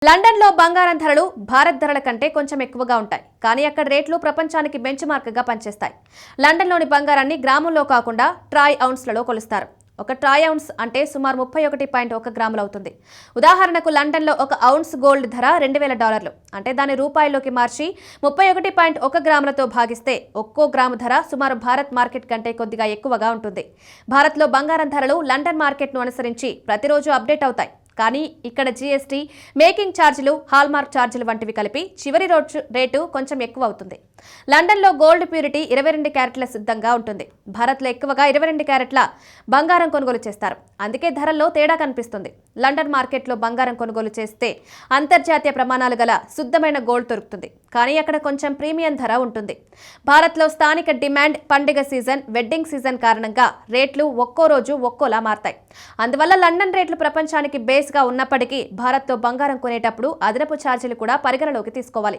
లండన్లో బంగారం ధరలు భారత్ ధరల కంటే కొంచెం ఎక్కువగా ఉంటాయి. కానీ అక్కడ రేట్లు ప్రపంచానికి బెంచ్ మార్క్గా పనిచేస్తాయి. లండన్లోని బంగారాన్ని గ్రాముల్లో కాకుండా ట్రాయ్ ఔన్స్లలో కొలుస్తారు. ఒక ట్రాయ్ ఔన్స్ అంటే సుమారు 31.1 గ్రాములు అవుతుంది. ఉదాహరణకు లండన్లో ఒక ఔన్స్ గోల్డ్ ధర $2,000. అంటే దాని రూపాయల్లోకి మార్చి 31.1 గ్రాములతో భాగిస్తే ఒక్కో గ్రాము ధర సుమారు భారత్ మార్కెట్ కంటే కొద్దిగా ఎక్కువగా ఉంటుంది. భారత్లో బంగారం ధరలు లండన్ మార్కెట్ను అనుసరించి ప్రతిరోజు అప్డేట్ అవుతాయి. కానీ ఇక్కడ జీఎస్టీ, మేకింగ్ ఛార్జీలు, హాల్మార్క్ ఛార్జీలు వంటివి కలిపి చివరి రేటు కొంచెం ఎక్కువ అవుతుంది. లండన్లో గోల్డ్ ప్యూరిటీ 22 క్యారెట్ల సిద్ధంగా ఉంటుంది. భారత్లో ఎక్కువగా 22 క్యారెట్ల బంగారం కొనుగోలు చేస్తారు. అందుకే ధరల్లో తేడా కనిపిస్తుంది. లండన్ మార్కెట్లో బంగారం కొనుగోలు చేస్తే అంతర్జాతీయ ప్రమాణాలు గల శుద్ధమైన గోల్డ్ దొరుకుతుంది. కానీ అక్కడ కొంచెం ప్రీమియం ధర ఉంటుంది. భారత్లో స్థానిక డిమాండ్, పండుగ సీజన్, వెడ్డింగ్ సీజన్ కారణంగా రేట్లు ఒక్కో రోజు ఒక్కోలా మారతాయి. అందువల్ల లండన్ రేట్లు ప్రపంచానికి బేస్గా ఉన్నప్పటికీ భారత్తో బంగారం కొనేటప్పుడు అదనపు ఛార్జీలు కూడా పరిగణలోకి తీసుకోవాలి.